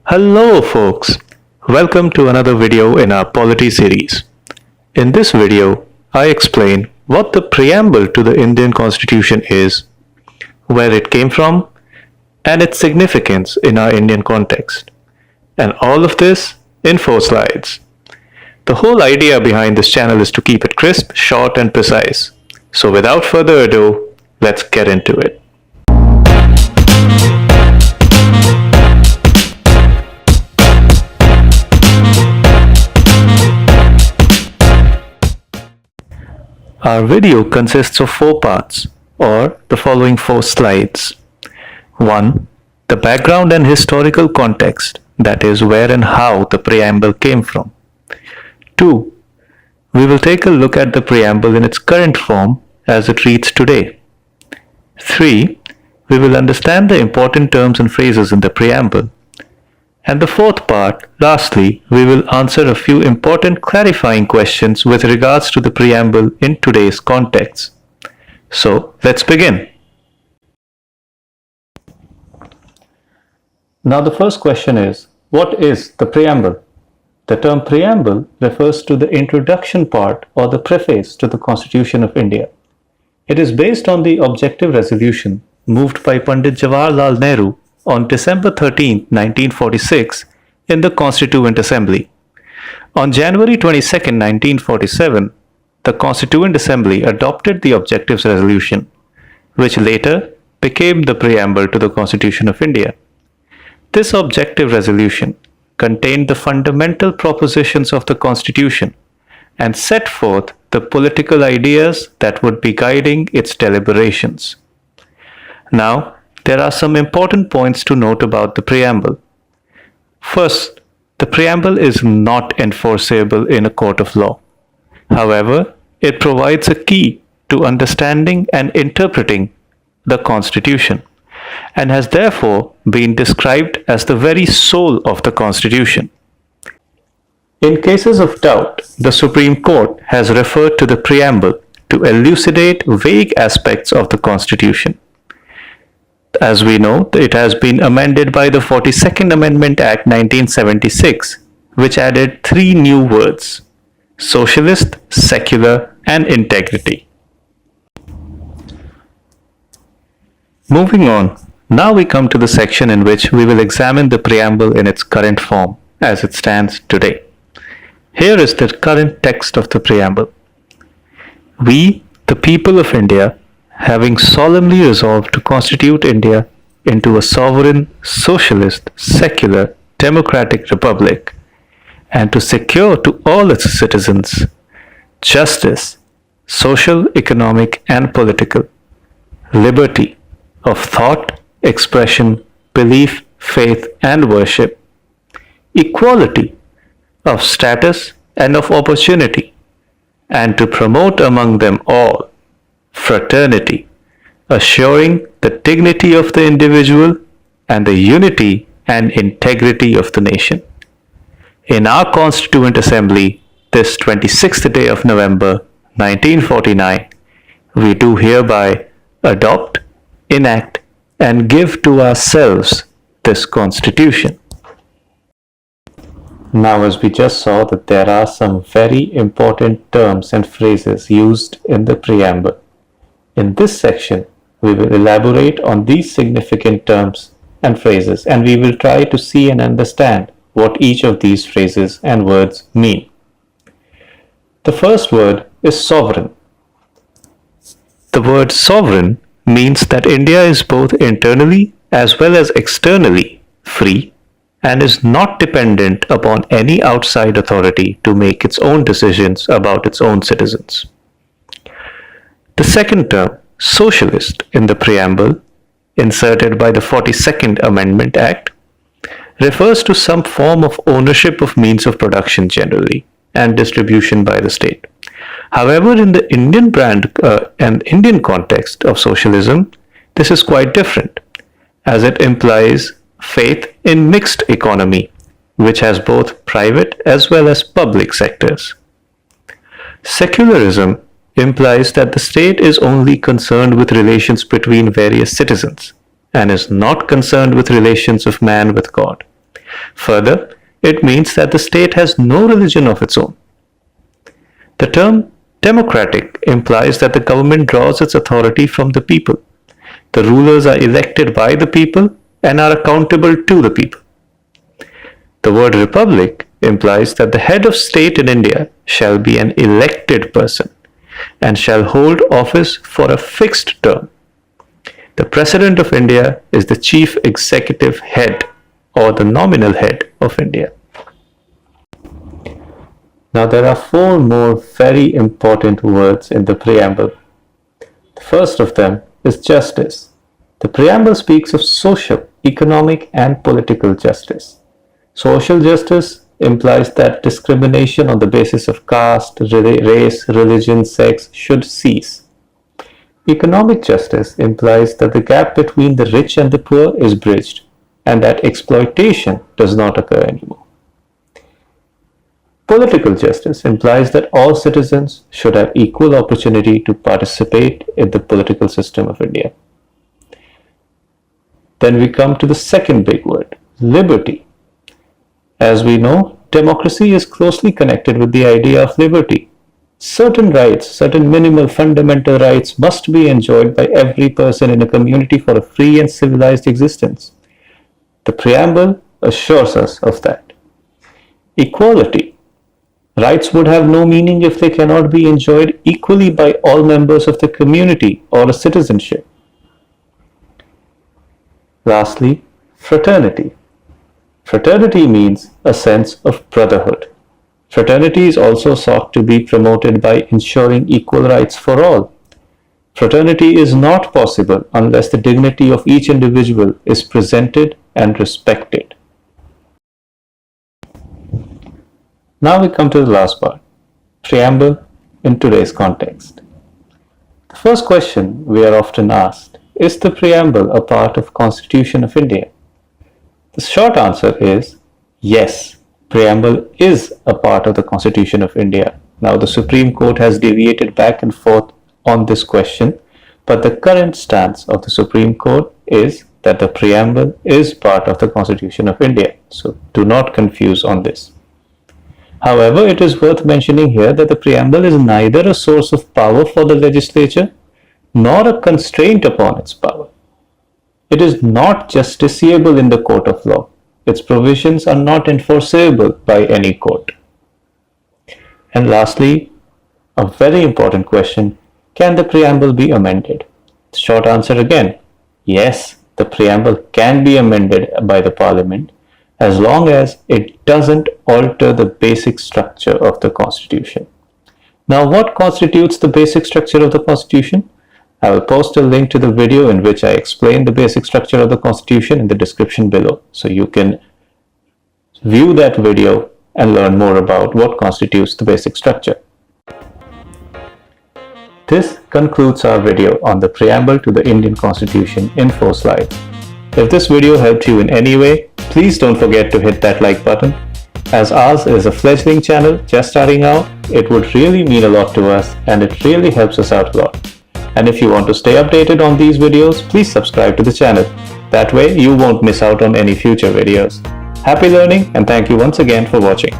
Hello folks, welcome to another video in our polity series. In this video, I explain what the preamble to the Indian Constitution is, where it came from, and its significance in our Indian context. And all of this in 4 slides. The whole idea behind this channel is to keep it crisp, short and precise. So without further ado, let's get into it. Our video consists of 4 parts, or the following 4 slides. 1. The background and historical context, that is, where and how the preamble came from. 2. We will take a look at the preamble in its current form as it reads today. 3. We will understand the important terms and phrases in the preamble. And the 4th part, lastly, we will answer a few important clarifying questions with regards to the preamble in today's context. So, let's begin. Now the first question is, what is the preamble? The term preamble refers to the introduction part or the preface to the Constitution of India. It is based on the objective resolution moved by Pandit Jawaharlal Nehru on December 13, 1946 in the Constituent Assembly. On January 22, 1947, the Constituent Assembly adopted the Objectives Resolution, which later became the preamble to the Constitution of India. This Objective Resolution contained the fundamental propositions of the Constitution and set forth the political ideas that would be guiding its deliberations. Now, there are some important points to note about the preamble. First, the preamble is not enforceable in a court of law. However, it provides a key to understanding and interpreting the Constitution, and has therefore been described as the very soul of the Constitution. In cases of doubt, the Supreme Court has referred to the preamble to elucidate vague aspects of the Constitution. As we know, it has been amended by the 42nd Amendment Act 1976, which added 3 new words: socialist, secular, and integrity. Moving on, now we come to the section in which we will examine the preamble in its current form as it stands today. Here is the current text of the preamble. We, the people of India, having solemnly resolved to constitute India into a sovereign, socialist, secular, democratic republic, and to secure to all its citizens justice, social, economic, and political, liberty of thought, expression, belief, faith, and worship, equality of status and of opportunity, and to promote among them all fraternity, assuring the dignity of the individual and the unity and integrity of the nation. In our Constituent Assembly, this 26th day of November 1949, we do hereby adopt, enact, and give to ourselves this Constitution. Now, as we just saw, that there are some very important terms and phrases used in the preamble. In this section, we will elaborate on these significant terms and phrases, and we will try to see and understand what each of these phrases and words mean. The first word is sovereign. The word sovereign means that India is both internally as well as externally free and is not dependent upon any outside authority to make its own decisions about its own citizens. The second term, socialist, in the preamble, inserted by the 42nd Amendment Act, refers to some form of ownership of means of production generally and distribution by the state. However, in the Indian Indian context of socialism, this is quite different, as it implies faith in mixed economy, which has both private as well as public sectors. Secularism implies that the state is only concerned with relations between various citizens and is not concerned with relations of man with God. Further, it means that the state has no religion of its own. The term democratic implies that the government draws its authority from the people. The rulers are elected by the people and are accountable to the people. The word republic implies that the head of state in India shall be an elected person and shall hold office for a fixed term. The President of India is the chief executive head or the nominal head of India. Now there are 4 more very important words in the preamble. The first of them is justice. The preamble speaks of social, economic and political justice. Social justice implies that discrimination on the basis of caste, race, religion, sex should cease. Economic justice implies that the gap between the rich and the poor is bridged and that exploitation does not occur anymore. Political justice implies that all citizens should have equal opportunity to participate in the political system of India. Then we come to the second big word, liberty. As we know, democracy is closely connected with the idea of liberty. Certain rights, certain minimal fundamental rights must be enjoyed by every person in a community for a free and civilized existence. The preamble assures us of that. Equality. Rights would have no meaning if they cannot be enjoyed equally by all members of the community or a citizenship. Lastly, fraternity. Fraternity means a sense of brotherhood. Fraternity is also sought to be promoted by ensuring equal rights for all. Fraternity is not possible unless the dignity of each individual is presented and respected. Now we come to the last part, preamble in today's context. The first question we are often asked, is the preamble a part of Constitution of India? The short answer is yes. Preamble is a part of the Constitution of India. Now the Supreme Court has deviated back and forth on this question, but the current stance of the Supreme Court is that the preamble is part of the Constitution of India. So do not confuse on this. However, it is worth mentioning here that the preamble is neither a source of power for the legislature nor a constraint upon its power. It is not justiciable in the court of law. Its provisions are not enforceable by any court. And lastly, a very important question, can the preamble be amended? The short answer again, yes, the preamble can be amended by the Parliament as long as it doesn't alter the basic structure of the Constitution. Now, what constitutes the basic structure of the Constitution? I will post a link to the video in which I explain the basic structure of the Constitution in the description below, so you can view that video and learn more about what constitutes the basic structure. This concludes our video on the preamble to the Indian Constitution in 4 slides. If this video helped you in any way, please don't forget to hit that like button. As ours is a fledgling channel just starting out, it would really mean a lot to us and it really helps us out a lot. And if you want to stay updated on these videos, please subscribe to the channel. That way you won't miss out on any future videos. Happy learning and thank you once again for watching.